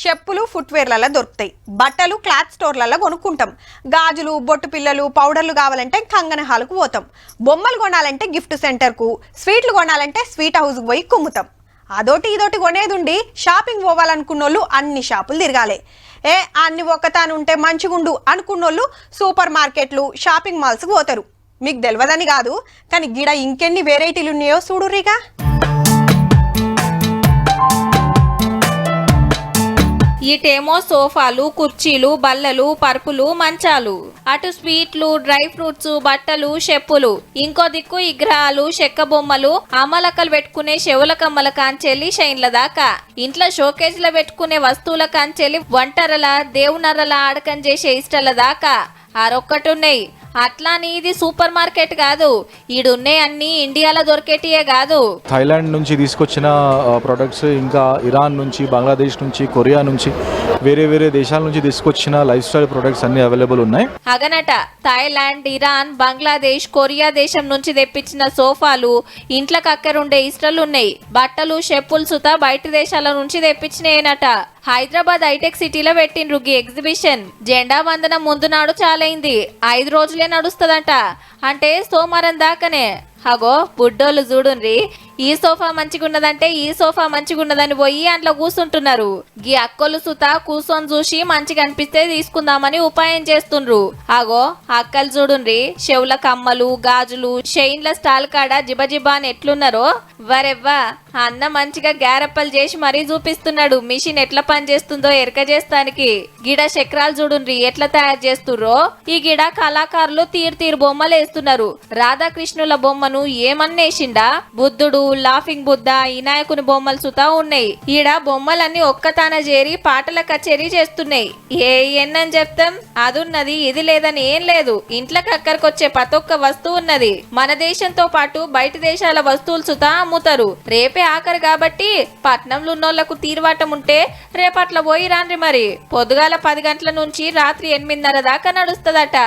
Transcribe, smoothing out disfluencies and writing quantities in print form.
చెప్పులు ఫుట్వేర్లలో దొరుకుతాయి, బట్టలు క్లాత్ స్టోర్లలో కొనుక్కుంటాం, గాజులు బొట్టు పిల్లలు పౌడర్లు కావాలంటే కంగన హాల్కు పోతాం, బొమ్మలు కొనాలంటే గిఫ్ట్ సెంటర్కు, స్వీట్లు కొనాలంటే స్వీట్ హౌస్కి పోయి కుమ్ముతాం. అదోటి ఇదోటి కొనేదుండి షాపింగ్ పోవాలనుకున్నోళ్ళు అన్ని షాపులు తిరగాలి. అన్ని ఒక్కతానుంటే మంచిగుండు అనుకున్నోళ్ళు సూపర్ మార్కెట్లు షాపింగ్ మాల్స్కి పోతారు. మీకు తెలియదని కాదు, కానీ గిడ ఇంకెన్ని వెరైటీలు ఉన్నాయో చూడుర్రిగా. ఇటేమో సోఫాలు, కుర్చీలు, బల్లలు, పరుపులు, మంచాలు, అటు స్వీట్లు, డ్రై ఫ్రూట్స్, బట్టలు, చెప్పులు, ఇంకో దిక్కు విగ్రహాలు, చెక్క బొమ్మలు, అమ్మలక్కలు పెట్టుకునే చెవుల కమ్మల కాంచెల్లి షైన్ల దాకా, ఇంట్లో షోకేజ్ల పెట్టుకునే వస్తువుల కాంచెల్లి వంటరల దేవునరల ఆడకం చేసే ఇష్టల దాకా ఆరొక్కటున్నాయి. అట్లాని ఇది సూపర్ మార్కెట్ కాదు, ఈడున్నాయి అన్ని ఇండియాలో దొరికేటియే కాదు. థాయిలాండ్ నుంచి తీసుకొచ్చిన ప్రొడక్ట్స్, ఇంకా ఇరాన్ నుంచి, బంగ్లాదేశ్ నుంచి, కొరియా నుంచి, వేరే వేరే దేశాల నుంచి తీసుకొచ్చిన లైఫ్ స్టైల్ ప్రొడక్ట్స్ అన్ని అవైలబుల్ ఉన్నాయి. అగనట థాయిలాండ్, ఇరాన్, బంగ్లాదేశ్, కొరియా దేశం నుంచి తెప్పించిన సోఫాలు, ఇంట్లోకి అక్కరుండే ఇస్టలు ఉన్నాయి. బట్టలు, చెప్పులు సుతా బయట దేశాల నుంచి తెప్పించినాయనట. హైదరాబాద్ హైటెక్ సిటీలో పెట్టిండ్రు ఈ ఎగ్జిబిషన్. జెండా వందనం ముందు నాడు చాలైంది, 5 రోజులే నడుస్తుందట. అంటే సోమవారం దాకానే. అగో బుడ్డోళ్ళు చూడుండ్రి, ఈ సోఫా మంచిగున్నదంటే ఈ సోఫా మంచిగున్నదని పోయి అందులో కూర్చుంటున్నారు. గీ అక్కలు సుతా కూర్చొని చూసి మంచిగా అనిపిస్తే తీసుకుందామని ఉపాయం చేస్తుండ్రు. అగో అక్కలు చూడుండ్రి, చెవుల కమ్మలు, గాజులు, షైన్ల స్టాల్ కాడ జిబజిబా అని ఎట్లున్నారో. వరెవ్వా, అన్న మంచిగా గ్యారప్పలు చేసి మరీ చూపిస్తున్నాడు మిషన్ ఎట్లా పని చేస్తుందో ఎరక చేస్తానికి. గిడ చక్రాలు చూడుండ్రి ఎట్లా తయారు చేస్తుర్రో. ఈ గిడ కళాకారులు తీరు బొమ్మలు వేస్తున్నారు. రాధాకృష్ణుల బొమ్మను ఏమన్నేసిండా, బుద్ధుడు, లాఫింగ్ బుద్ధ, వినాయకుని బొమ్మలు సుతా ఉన్నాయి. ఈడ బొమ్మలన్నీ ఒక్కతాన చేరి పాటల కచేరీ చేస్తున్నాయి. ఎన్నని చెప్తాం, అదున్నది ఇది లేదని ఏం లేదు. ఇంట్లోకి అక్కడికొచ్చే ప్రతి ఒక్క వస్తువు ఉన్నది. మన దేశంతో పాటు బయట దేశాల వస్తువులు సుతా అమ్ముతారు. రేపే ఆఖరు కాబట్టి పట్నంలో ఉన్నోళ్లకు తీరువాటం ఉంటే రేపట్ల పోయి రాండ్రి. మరి పొద్దుగాల 10 గంటల నుంచి రాత్రి 8:30 దాకా నడుస్తుందట.